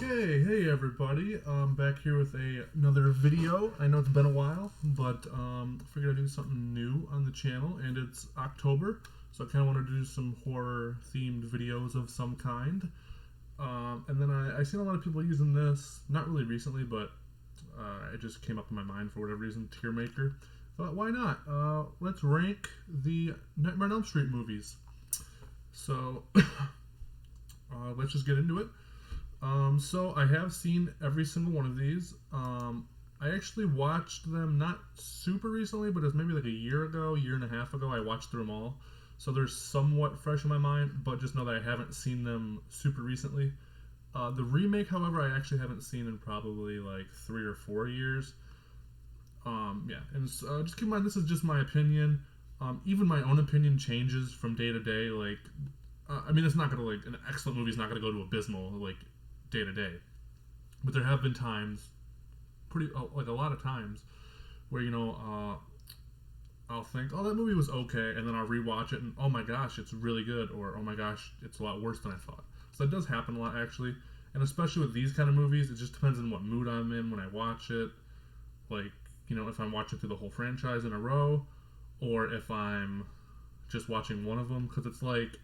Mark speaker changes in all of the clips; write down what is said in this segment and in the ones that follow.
Speaker 1: Okay, hey everybody. Back here with another video. I know it's been a while, but figured I'd do something new on the channel, and it's October, so I kind of wanted to do some horror-themed videos of some kind. And then I seen a lot of people using this, not really recently, but it just came up in my mind for whatever reason, TierMaker. Thought, why not? Let's rank the Nightmare on Elm Street movies. So, let's just get into it. So I have seen every single one of these. I actually watched them not super recently, but it was maybe like a year and a half ago, I watched through them all. So they're somewhat fresh in my mind, but just know that I haven't seen them super recently. The remake, however, I actually haven't seen in probably like 3 or 4 years. Yeah, and just keep in mind, this is just my opinion. Even my own opinion changes from day to day. Like, I mean, it's not gonna, like, an excellent movie is not gonna go to abysmal, like, day to day. But there have been times, like a lot of times, where, I'll think, oh, that movie was okay, and then I'll rewatch it, and oh my gosh, it's really good, or oh my gosh, it's a lot worse than I thought. So that does happen a lot, actually. And especially with these kind of movies, it just depends on what mood I'm in when I watch it. Like, if I'm watching through the whole franchise in a row, or if I'm just watching one of them, because it's like,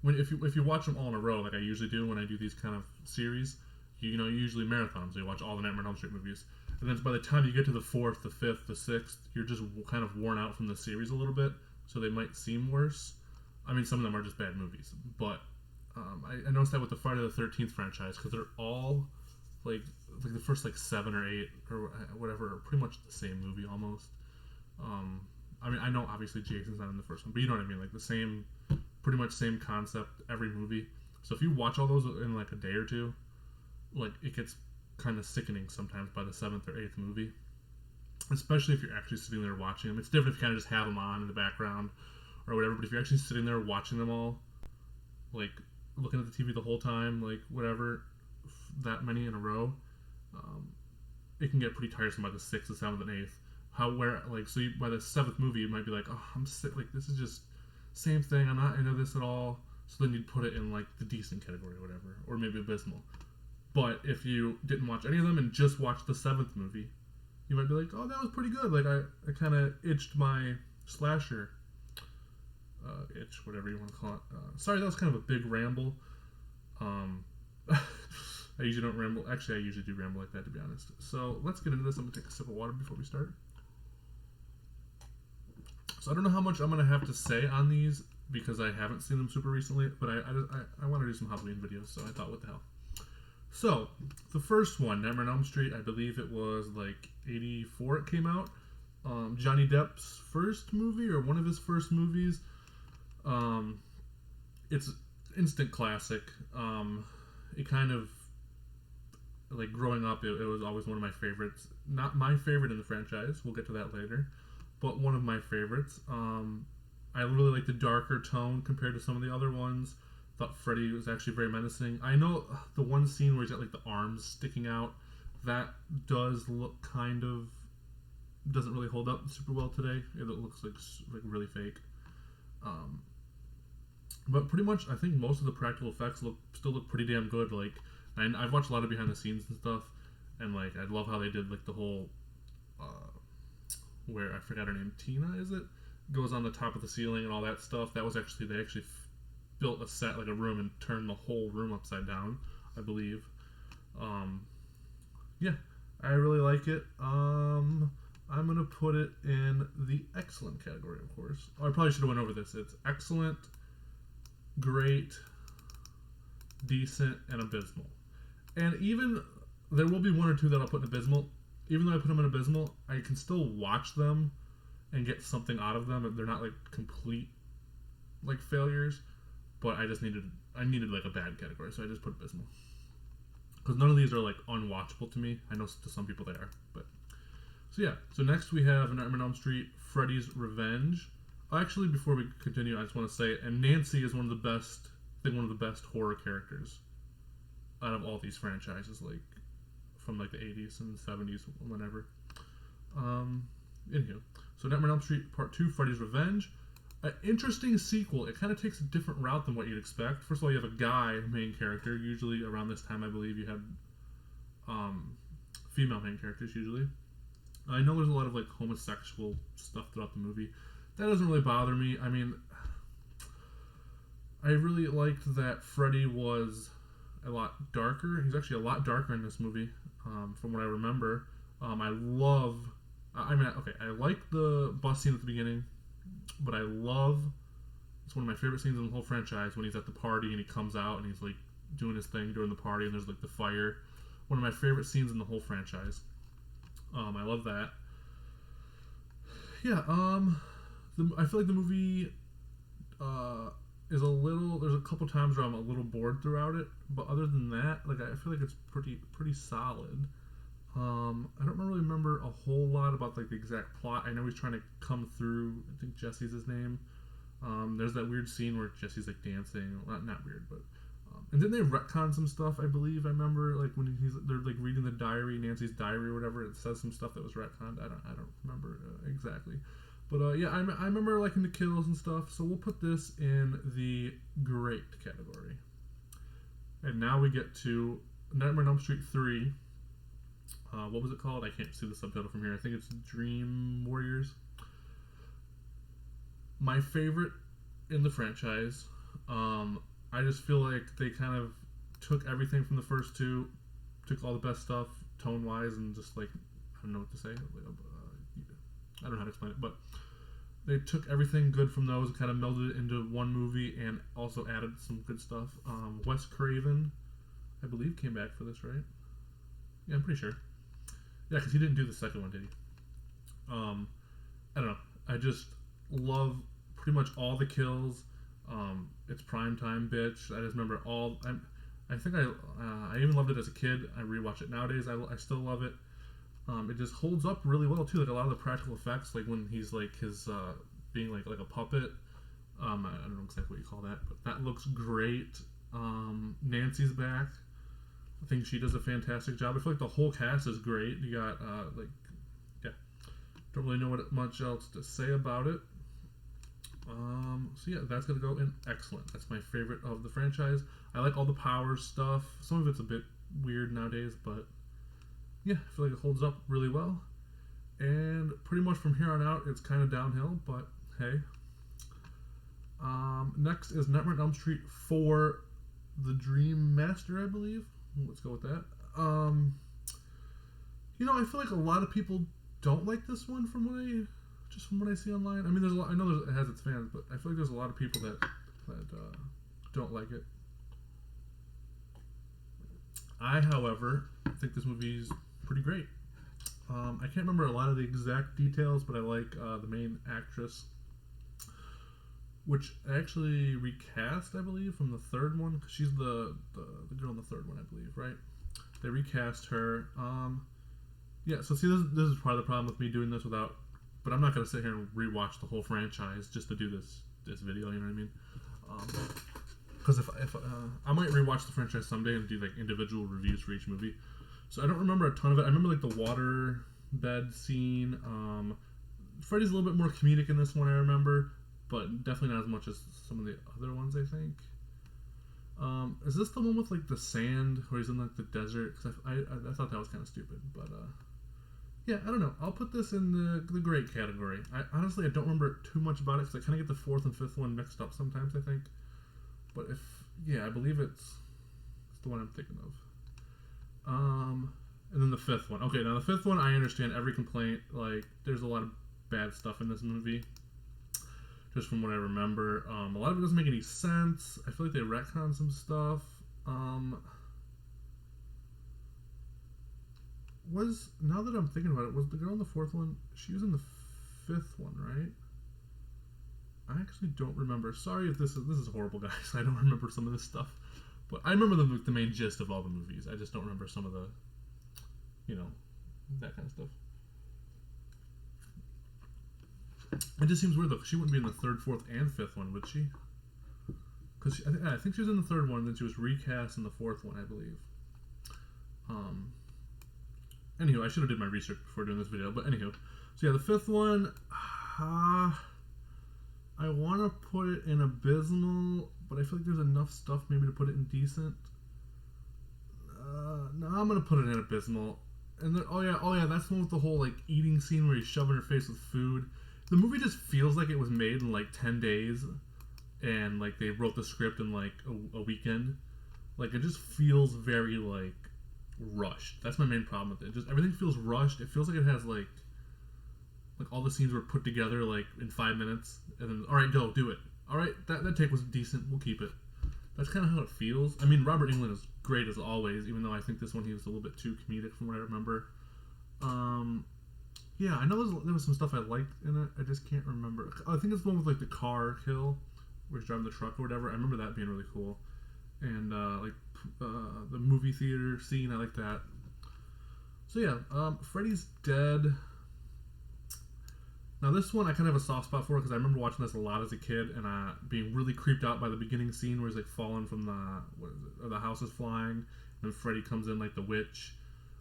Speaker 1: if you watch them all in a row, like I usually do when I do these kind of series, you usually marathons. So you watch all the Nightmare on Elm Street movies, and then by the time you get to the 4th, the 5th, the 6th, you're just kind of worn out from the series a little bit. So they might seem worse. I mean, some of them are just bad movies, but I noticed that with the Friday the 13th franchise, because they're all like the first like 7 or 8 or whatever are pretty much the same movie almost. I mean, I know obviously Jason's not in the first one, but you know what I mean, like the same. Pretty much same concept every movie. So if you watch all those in like a day or two, like it gets kind of sickening sometimes by the 7th or 8th movie. Especially if you're actually sitting there watching them. It's different if you kind of just have them on in the background or whatever. But if you're actually sitting there watching them all, like looking at the TV the whole time, like whatever, that many in a row, it can get pretty tiresome by the 6th, the 7th, and 8th. So by the 7th movie, you might be like, oh, I'm sick. Like this is just same thing, I'm not into this at all. So then you'd put it in like the decent category or whatever, or maybe abysmal. But if you didn't watch any of them and just watched the 7th movie, you might be like, oh, that was pretty good. Like I kind of itched my slasher itch, whatever you want to call it. Sorry, that was kind of a big ramble. I usually don't ramble. Actually, I usually do ramble like that, to be honest. So let's get into this. I'm gonna take a sip of water before we start. So I don't know how much I'm going to have to say on these because I haven't seen them super recently, but I want to do some Halloween videos, so I thought, what the hell. So, the first one, Nightmare on Elm Street, I believe it was like 84 it came out. Johnny Depp's first movie, or one of his first movies. It's instant classic. It kind of, like growing up, it was always one of my favorites. Not my favorite in the franchise, we'll get to that later. But one of my favorites. I really like the darker tone compared to some of the other ones. Thought Freddy was actually very menacing. I know the one scene where he's got like the arms sticking out, that does look doesn't really hold up super well today. It looks like really fake. But pretty much, I think most of the practical effects still look pretty damn good. Like, I've watched a lot of behind the scenes and stuff, and like I love how they did like the whole. Where I forgot her name, Tina, is it? Goes on the top of the ceiling and all that stuff. That was actually, they actually built a set, like a room, and turned the whole room upside down, I believe. Yeah, I really like it. I'm going to put it in the excellent category, of course. Oh, I probably should have went over this. It's excellent, great, decent, and abysmal. And even, there will be one or two that I'll put in abysmal. Even though I put them in abysmal, I can still watch them and get something out of them. They're not like complete like failures, but I needed like a bad category, so I just put abysmal. Because none of these are like unwatchable to me. I know to some people they are, but so yeah. So next we have Nightmare on Elm Street: Freddy's Revenge. Actually, before we continue, I just want to say, and Nancy is one of the best horror characters out of all these franchises. Like. From like the 80s and 70s, whenever. Anywho, so Nightmare on Elm Street Part 2, Freddy's Revenge. an interesting sequel. It kind of takes a different route than what you'd expect. First of all, you have a guy main character. Usually around this time, I believe, you have female main characters, usually. I know there's a lot of, like, homosexual stuff throughout the movie. That doesn't really bother me. I mean, I really liked that Freddy was a lot darker. He's actually a lot darker in this movie, from what I remember. I like the bus scene at the beginning, but it's one of my favorite scenes in the whole franchise when he's at the party and he comes out and he's, like, doing his thing during the party and there's, like, the fire. One of my favorite scenes in the whole franchise. I love that. Yeah, I feel like the movie is a little. There's a couple times where I'm a little bored throughout it, but other than that, like, I feel like it's pretty solid. I don't really remember a whole lot about, like, the exact plot. I know he's trying to come through. I think Jesse's his name. There's that weird scene where Jesse's, like, dancing. Not weird, but. And then they retcon some stuff, I believe. I remember, like, when they're, like, reading the diary, Nancy's diary or whatever. It says some stuff that was retconned. I don't remember exactly. But yeah, I remember liking the kills and stuff. So we'll put this in the great category. And now we get to Nightmare on Elm Street 3. What was it called? I can't see the subtitle from here. I think it's Dream Warriors. My favorite in the franchise. I just feel like they kind of took everything from the first two, took all the best stuff tone-wise, and just, like, I don't know what to say. I don't know how to explain it, but they took everything good from those and kind of melded it into one movie and also added some good stuff. Wes Craven, I believe, came back for this, right? Yeah, I'm pretty sure. Yeah, because he didn't do the second one, did he? I don't know. I just love pretty much all the kills. It's prime time, bitch. I just remember all. I think I even loved it as a kid. I rewatch it nowadays. I still love it. It just holds up really well too. Like, a lot of the practical effects, like when he's, like, his being like a puppet. I don't know exactly what you call that, but that looks great. Nancy's back. I think she does a fantastic job. I feel like the whole cast is great. You got don't really know much else to say about it. So yeah, that's gonna go in excellent. That's my favorite of the franchise. I like all the powers stuff. Some of it's a bit weird nowadays, but yeah, I feel like it holds up really well. And pretty much from here on out, it's kind of downhill, but hey. Next is Nightmare on Elm Street 4, The Dream Master, I believe. Let's go with that. I feel like a lot of people don't like this one from what I see online. I mean, I know it has its fans, but I feel like there's a lot of people that don't like it. I, however, think this movie's pretty great. I can't remember a lot of the exact details, but I like the main actress, which actually recast, I believe, from the third one, because she's the girl in the third one, I believe, right? They recast her. Yeah, so see, this is part of the problem with me doing this without. But I'm not going to sit here and rewatch the whole franchise just to do this video, you know what I mean? Because if I might rewatch the franchise someday and do, like, individual reviews for each movie. So I don't remember a ton of it. I remember, like, the water bed scene. Freddy's a little bit more comedic in this one, I remember, but definitely not as much as some of the other ones, I think. Is this the one with, like, the sand where he's in, like, the desert? Because I thought that was kind of stupid, but yeah, I don't know. I'll put this in the great category. I honestly don't remember too much about it because I kind of get the fourth and fifth one mixed up sometimes, I think. But I believe it's the one I'm thinking of. And then the fifth one. Okay, now the fifth one, I understand every complaint. Like, there's a lot of bad stuff in this movie, just from what I remember. A lot of it doesn't make any sense. I feel like they retcon some stuff. Now that I'm thinking about it, was the girl in the fourth one, she was in the fifth one, right? I actually don't remember. Sorry if this is horrible, guys. I don't remember some of this stuff. But I remember the main gist of all the movies. I just don't remember some of the, that kind of stuff. It just seems weird, though, because she wouldn't be in the third, fourth, and fifth one, would she? Because I think she was in the third one, then she was recast in the fourth one, I believe. Anywho, I should have did my research before doing this video, but anywho. So yeah, the fifth one, I want to put it in abysmal, but I feel like there's enough stuff maybe to put it in decent. No, I'm gonna put it in abysmal. And then, oh yeah, that's the one with the whole like eating scene where he's shoving her face with food. The movie just feels like it was made in like 10 days, and like they wrote the script in like a weekend. Like it just feels very like rushed. That's my main problem with it. Just everything feels rushed. It feels like it has like all the scenes were put together like in 5 minutes, and then all right, go do it. All right, that take was decent. We'll keep it. That's kind of how it feels. I mean, Robert Englund is great as always, even though I think this one he was a little bit too comedic from what I remember. Yeah, I know there was some stuff I liked in it. I just can't remember. I think it's the one with like the car kill, where he's driving the truck or whatever. I remember that being really cool, and the movie theater scene. I like that. So yeah, Freddy's Dead. Now this one I kind of have a soft spot for because I remember watching this a lot as a kid and being really creeped out by the beginning scene where he's like falling from the house is flying and Freddy comes in like the witch.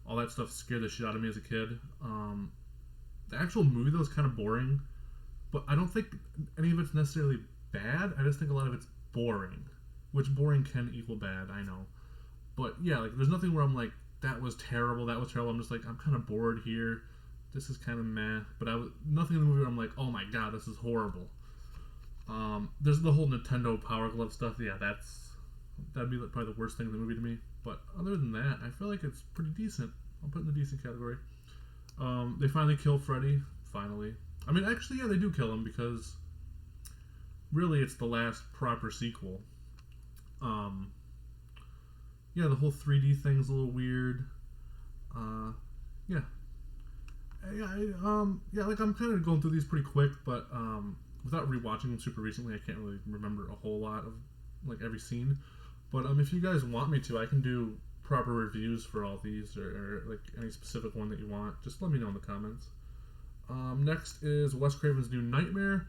Speaker 1: All that stuff scared the shit out of me as a kid. The actual movie though is kind of boring, but I don't think any of it's necessarily bad. I just think a lot of it's boring, which boring can equal bad, I know. But yeah, like there's nothing where I'm like that was terrible. I'm just like I'm kind of bored here. This is kind of meh, but nothing in the movie where I'm like, oh my god, this is horrible. There's the whole Nintendo Power Glove stuff. Yeah, that'd be probably the worst thing in the movie to me. But other than that, I feel like it's pretty decent. I'll put it in the decent category. They finally kill Freddy. Finally. I mean, actually, yeah, they do kill him because really it's the last proper sequel. Yeah, the whole 3D thing's a little weird. Yeah. Yeah, like I'm kind of going through these pretty quick, but without rewatching them super recently, I can't really remember a whole lot of like every scene. But if you guys want me to, I can do proper reviews for all these or like any specific one that you want. Just let me know in the comments. Next is Wes Craven's New Nightmare.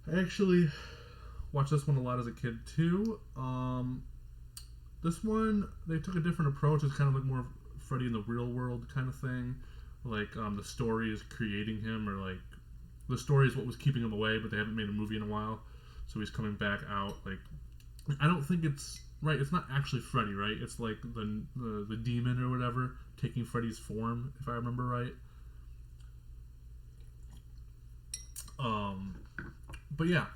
Speaker 1: I actually watched this one a lot as a kid too. This one they took a different approach. It's kind of like more Freddy in the real world kind of thing. Like the story is creating him, or like the story is what was keeping him away, but they haven't made a movie in a while, so he's coming back out. Like I don't think it's right. It's not actually Freddy, right? It's like the demon or whatever taking Freddy's form, if I remember right. But yeah,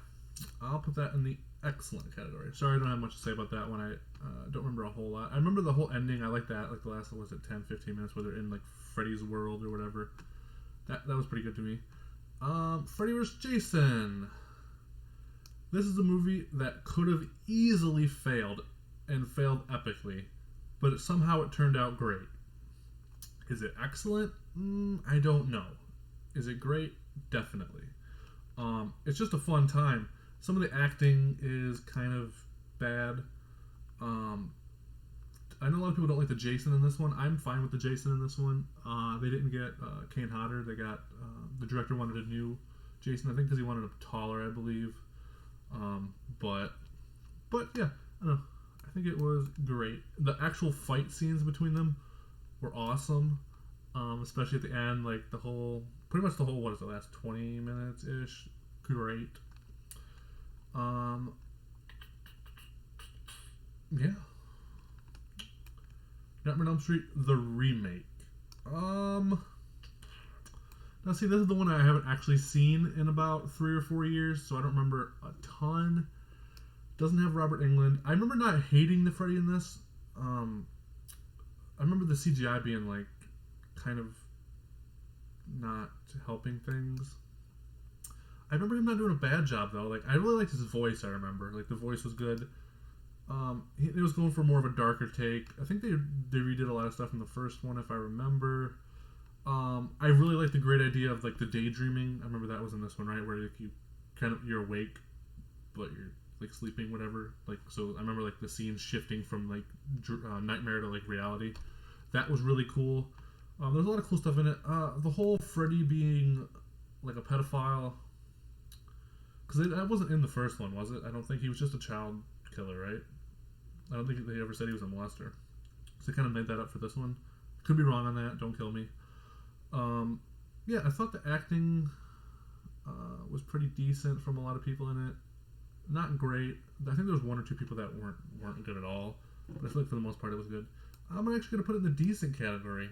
Speaker 1: I'll put that in the excellent category. Sorry, I don't have much to say about that one. I don't remember a whole lot. I remember the whole ending. I like that. Like the last one was at 10-15 minutes where they're in like Freddy's world or whatever. That was pretty good to me. Freddy vs. Jason. This is a movie that could have easily failed and failed epically, but somehow it turned out great. Is it excellent? I don't know. Is it great? Definitely. It's just a fun time. Some of the acting is kind of bad. I know a lot of people don't like the Jason in this one. I'm fine with the Jason in this one. They didn't get Kane Hodder. They got the director wanted a new Jason, I think, because he wanted him taller, I believe. But yeah, I don't know. I think it was great. The actual fight scenes between them were awesome. Especially at the end, like pretty much the whole, what is the last 20 minutes ish? Great. Yeah. Nightmare on Elm Street, the remake. Now see, this is the one I haven't actually seen in about 3 or 4 years, so I don't remember a ton. Doesn't have Robert Englund. I remember not hating the Freddy in this. I remember the CGI being like kind of not helping things. I remember him not doing a bad job though. Like I really liked his voice. I remember like the voice was good. It was going for more of a darker take. I think they redid a lot of stuff in the first one, if I remember. I really like the great idea of like the daydreaming. I remember that was in this one, right, where like, you're awake, but you're like sleeping, whatever. Like so, I remember like the scenes shifting from like nightmare to like reality. That was really cool. There's a lot of cool stuff in it. The whole Freddy being like a pedophile, because that wasn't in the first one, was it? I don't think. He was just a child killer, right? I don't think they ever said he was a molester. So they kind of made that up for this one. Could be wrong on that. Don't kill me. Yeah, I thought the acting was pretty decent from a lot of people in it. Not great. I think there was 1 or 2 people that weren't good at all, but I feel like for the most part it was good. I'm actually gonna put it in the decent category.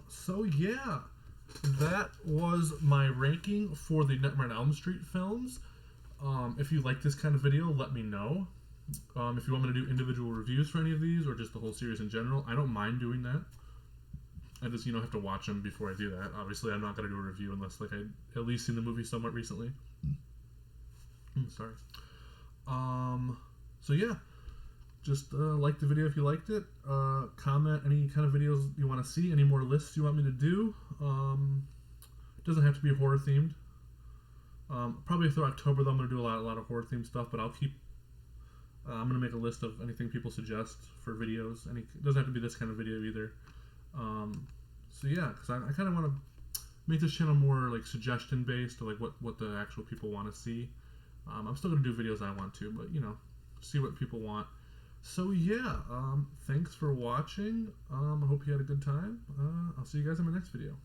Speaker 1: So yeah, that was my ranking for the Nightmare on Elm Street films. If you like this kind of video, let me know. If you want me to do individual reviews for any of these or just the whole series in general, I don't mind doing that. I just, have to watch them before I do that. Obviously, I'm not going to do a review unless, I at least seen the movie somewhat recently. Sorry. So yeah, just like the video if you liked it. Comment any kind of videos you want to see, any more lists you want me to do. It doesn't have to be horror themed. Probably through October though, I'm going to do a lot of horror themed stuff, but I'll keep. I'm going to make a list of anything people suggest for videos. It doesn't have to be this kind of video either. So yeah, because I kind of want to make this channel more suggestion based, or what the actual people want to see. I'm still going to do videos I want to, but see what people want. So yeah, thanks for watching. I hope you had a good time. I'll see you guys in my next video.